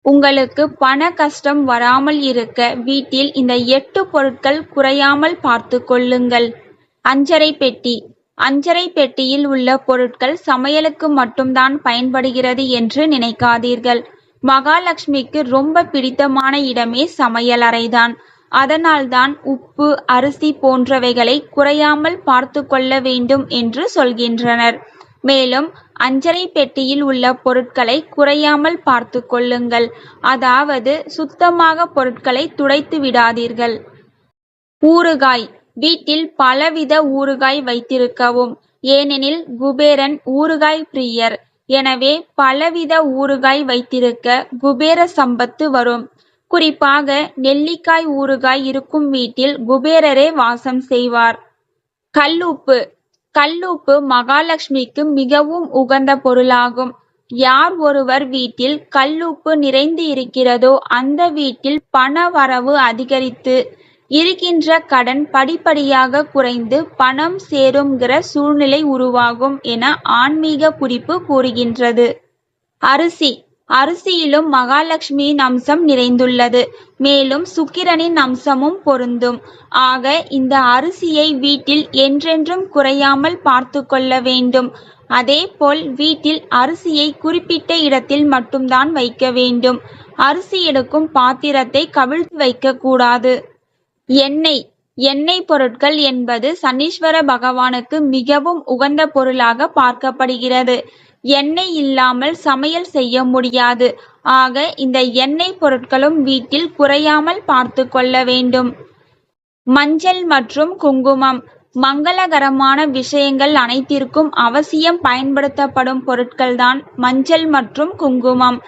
உங்களுக்கு பண கஷ்டம் வராமல் இருக்க வீட்டில் இந்த 8 பொருட்கள் குறையாமல் பார்த்து கொள்ளுங்கள். அஞ்சறை பெட்டி. அஞ்சறை பெட்டியில் உள்ள பொருட்கள் சமையலுக்கு மட்டும்தான் பயன்படுகிறது என்று நினைக்காதீர்கள். மகாலட்சுமிக்கு ரொம்ப பிடித்தமான இடமே சமையலறைதான். அதனால்தான் உப்பு, அரிசி போன்றவைகளை குறையாமல் பார்த்து கொள்ள வேண்டும் என்று சொல்கின்றனர். மேலும் அஞ்சறை பெட்டியில் உள்ள பொருட்களை குறையாமல் பார்த்து கொள்ளுங்கள். அதாவது சுத்தமாக பொருட்களை துடைத்து விடாதீர்கள். ஊறுகாய். வீட்டில் பலவித ஊறுகாய் வைத்திருக்கவும். ஏனெனில் குபேரன் ஊறுகாய் பிரியர். எனவே பலவித ஊறுகாய் வைத்திருக்க குபேர சம்பத்து வரும். குறிப்பாக நெல்லிக்காய் ஊறுகாய் இருக்கும் வீட்டில் குபேரரே வாசம் செய்வார். கல்லுப்பு. கல்லுப்பு மகாலட்சுமிக்கு மிகவும் உகந்த பொருளாகும். யார் ஒருவர் வீட்டில் கல்லுப்பு நிறைந்து இருக்கிறதோ அந்த வீட்டில் பண வரவு அதிகரித்து இருக்கின்ற கடன் படிப்படியாக குறைந்து பணம் சேரும்ங்கிற சூழ்நிலை உருவாகும் என ஆன்மீக குறிப்பு கூறுகின்றது. அரிசி. அரிசியிலும் மகாலட்சுமியின் அம்சம் நிறைந்துள்ளது. மேலும் சுக்கிரனின் அம்சமும் பொருந்தும். ஆக இந்த அரிசியை வீட்டில் என்றென்றும் குறையாமல் பார்த்து கொள்ள வேண்டும். அதேபோல் வீட்டில் அரிசியை குறிப்பிட்ட இடத்தில் மட்டும்தான் வைக்க வேண்டும். அரிசி எடுக்கும் பாத்திரத்தை கவிழ்த்து வைக்க கூடாது. எண்ணெய். எண்ணெய் பொருட்கள் என்பது சனீஸ்வர பகவானுக்கு மிகவும் உகந்த பொருளாக பார்க்கப்படுகிறது. எண்ணெய் இல்லாமல் சமையல் செய்ய முடியாது. ஆக இந்த எண்ணெய் பொருட்களும் வீட்டில் குறையாமல் பார்த்து கொள்ள வேண்டும். மஞ்சள் மற்றும் குங்குமம். மங்களகரமான விஷயங்கள் அனைத்திற்கும் அவசியம் பயன்படுத்தப்படும் பொருட்கள்தான் மஞ்சள் மற்றும் குங்குமம்.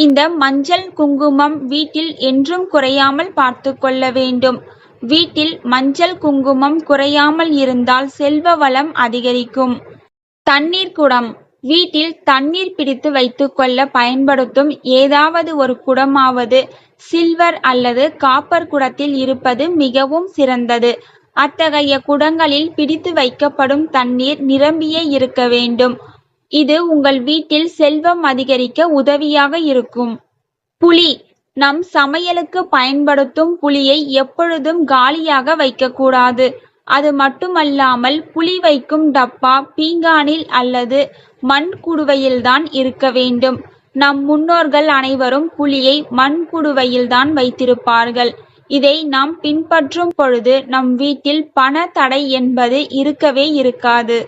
இந்த மஞ்சள், குங்குமம் வீட்டில் என்றும் குறையாமல் பார்த்து கொள்ள வேண்டும். வீட்டில் மஞ்சள், குங்குமம் குறையாமல் இருந்தால் செல்வ வளம் அதிகரிக்கும். தண்ணீர் குடம். வீட்டில் தண்ணீர் பிடித்து வைத்துக்கொள்ள பயன்படுத்தும் ஏதாவது ஒரு குடமாவது சில்வர் அல்லது காப்பர் குடத்தில் இருப்பது மிகவும் சிறந்தது. அத்தகைய குடங்களில் பிடித்து வைக்கப்படும் தண்ணீர் நிரம்பியே இருக்க வேண்டும். இது உங்கள் வீட்டில் செல்வம் அதிகரிக்க உதவியாக இருக்கும். புளி. நம் சமையலுக்கு பயன்படுத்தும் புளியை எப்பொழுதும் காலியாக வைக்கக்கூடாது. அது மட்டுமல்லாமல் புளி வைக்கும் டப்பா பீங்கானில் அல்லது மண் குடுவையில்தான் இருக்க வேண்டும். நம் முன்னோர்கள் அனைவரும் புளியை மண் குடுவையில்தான் வைத்திருப்பார்கள். இதை நாம் பின்பற்றும் பொழுது நம் வீட்டில் பண தடை என்பது இருக்கவே இருக்காது.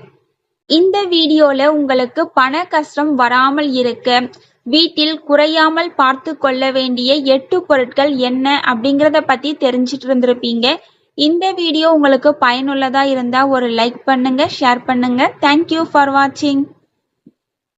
இந்த வீடியோல உங்களுக்கு பண கஷ்டம் வராமல் இருக்க வீட்டில் குறையாமல் பார்த்து கொள்ள வேண்டிய 8 பொருட்கள் என்ன அப்படிங்கிறத பத்தி தெரிஞ்சிட்டு இருந்திருப்பீங்க. இந்த வீடியோ உங்களுக்கு பயனுள்ளதா இருந்தா ஒரு லைக் பண்ணுங்க, ஷேர் பண்ணுங்க. தேங்க்யூ ஃபார் வாட்சிங்.